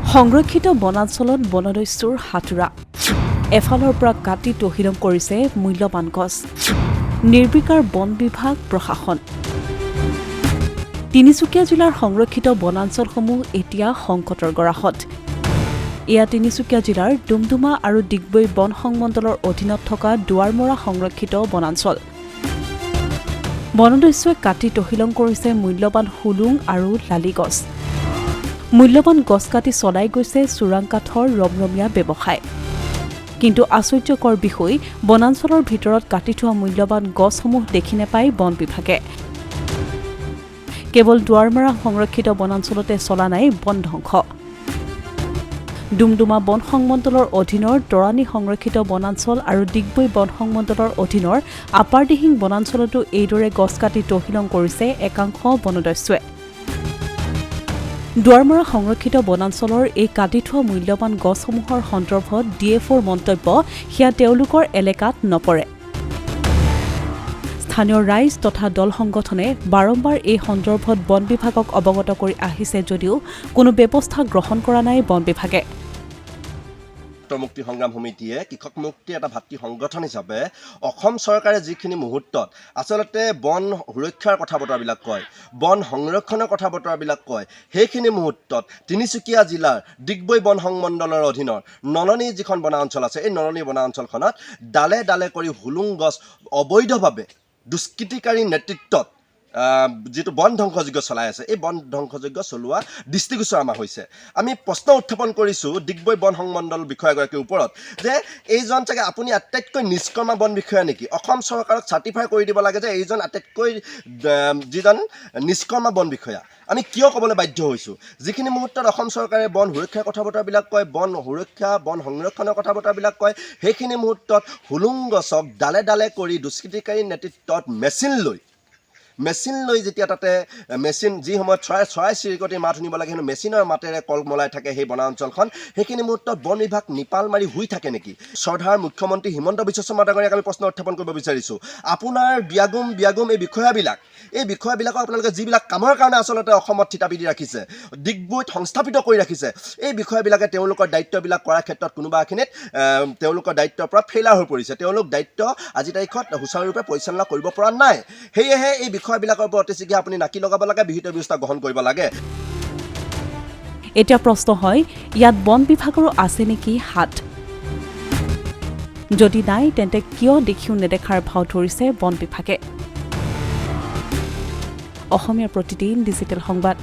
সংৰক্ষিত বনাঞ্চলত বনদস্যুৰ হাতুৰা এফালৰ পৰা কাটি তহিলং কৰিছে মূল্যৱান গছ নিৰ্বিকাৰ বন বিভাগ প্ৰশাসন তিনিচুকীয়া জিলাৰ সংৰক্ষিত বনাঞ্চলসমূহ এতিয়া সংকটৰ গৰাহত এয়া তিনিচুকীয়া জিলাৰ ডুমডুমা আৰু ডিগবৈ বন সংমণ্ডলৰ অধীনত থকা দুৱাৰমৰা সংৰক্ষিত বনাঞ্চল বনদস্যুৱে কাটি তহিলং কৰিছে মূল্যৱান হুলুং আৰু লালি গছ মূল্যৱান গছ কাটি চলাই গৈছে চোৰাং কাঠৰ ৰমৰমীয়া ব্যৱসায় কিন্তু আশ্চৰ্যকৰ বিষয় বনাঞ্চলৰ ভিতৰত কাটি থোৱা মূল্যৱান গছসমূহ দেখি নাপায় বন বিভাগে কেৱল দুৱাৰমৰা সংৰক্ষিত বনাঞ্চলতে চলা নাই বন ধ্বংস ডুমডুমা বন সংমণ্ডলৰ অধীনৰ তৰাণী সংৰক্ষিত বনাঞ্চল আৰু ডিগবৈ বন সংমণ্ডলৰ অধীনৰ আপাৰদিহিং বনাঞ্চলতো এইদৰে গছ কাটি তহিলং কৰিছে একাংশ বনদস্যুৱে দুৱাৰমৰা সংৰক্ষিত বনাঞ্চলৰ এই কাটি থোৱা মূল্যৱান গছসমূহৰ সন্দৰ্ভত ডিএফঅ'ৰ মন্তব্য সেয়া তেওঁলোকৰ এলেকাত নপৰে স্থানীয় ৰাইজ তথা দল সংগঠনে বাৰম্বাৰ এই সন্দৰ্ভত বন বিভাগক অৱগত কৰি আহিছে যদিও কোনো ব্যৱস্থা গ্ৰহণ কৰা নাই বন বিভাগে মুক্তি সংগ্ৰাম সমিতিয়ে কৃষক মুক্তি এটা ভাতৃ সংগঠন হিচাপে অসম চৰকাৰে যিখিনি মুহূৰ্তত আচলতে বন সুৰক্ষাৰ কথা বতৰাবিলাক কয় বন সংৰক্ষণৰ কথা বতৰাবিলাক কয় সেইখিনি মুহূৰ্তত তিনিচুকীয়া জিলাৰ ডিগবৈ বন সংমণ্ডলৰ অধীনৰ নলনী যিখন বনাঞ্চল আছে এই নলনী বনাঞ্চলখনত ডালে ডালে কৰি হুলুং গছ অবৈধভাৱে দুষ্কৃতিকাৰী নেতৃত্বত যিটো বন ধ্বংসযজ্ঞ চলাই আছে এই বন ধ্বংসযজ্ঞ চলোৱা দৃষ্টিগোচৰ আমাৰ হৈছে আমি প্ৰশ্ন উত্থাপন কৰিছোঁ ডিগবৈ বন সংমণ্ডল বিষয়াগৰাকীৰ ওপৰত যে এইজন চাগে আপুনি আটাইতকৈ নিষ্কৰ্মা বন বিষয়া নেকি অসম চৰকাৰক চাৰ্টিফাই কৰি দিব লাগে যে এইজন আটাইতকৈ যিজন নিষ্কৰ্মা বন বিষয়া আমি কিয় ক'বলৈ বাধ্য হৈছোঁ যিখিনি মুহূৰ্তত অসম চৰকাৰে বন সুৰক্ষাৰ কথা বতৰাবিলাক কয় বন সুৰক্ষা বন সংৰক্ষণৰ কথা বতৰাবিলাক কয় সেইখিনি মুহূৰ্তত হুলুং গছক ডালে ডালে কৰি দুষ্কৃতিকাৰী নেতৃত্বত মেচিন লৈ যেতিয়া তাতে মেচিন যি সময়ত চৰাই চিৰিকটিৰ মাত শুনিব লাগে কিন্তু মেচিনৰ মাতেৰে কলমলাই থাকে সেই বনাঞ্চলখন সেইখিনি মুহূৰ্তত বন বিভাগ নিপাল মাৰি শুই থাকে নেকি শ্ৰদ্ধাৰ মুখ্যমন্ত্ৰী হিমন্ত বিশ্ব শৰ্মা ডাঙৰীয়াক আমি প্ৰশ্ন উত্থাপন কৰিব বিচাৰিছোঁ আপোনাৰ ব্যাগুম এই বিষয়াবিলাকক আপোনালোকে যিবিলাক কামৰ কাৰণে আচলতে অসমত থিতাপি দি ৰাখিছে ডিগবৈত সংস্থাপিত কৰি ৰাখিছে এই বিষয়াবিলাকে তেওঁলোকৰ দায়িত্ববিলাক কৰাৰ ক্ষেত্ৰত কোনোবা এখিনিত তেওঁলোকৰ দায়িত্বৰ পৰা ফেইলাৰ হৈ পৰিছে তেওঁলোক দায়িত্ব আজি তাৰিখত সুচাৰুৰূপে পৰিচালনা কৰিব পৰা নাই সেয়েহে এই বিষয়বিলাকৰ ওপৰত অতিশীঘ্ৰে আপুনি নাকি লগাব লাগে বিহিত ব্যৱস্থা গ্ৰহণ কৰিব লাগে এতিয়া প্ৰশ্ন হয় ইয়াত বন বিভাগৰো আছে নেকি হাত যদি নাই তেন্তে কিয় দেখিও নেদেখাৰ ভাও ধৰিছে বন বিভাগে অসমীয়া প্ৰতিদিন ডিজিটেল সংবাদ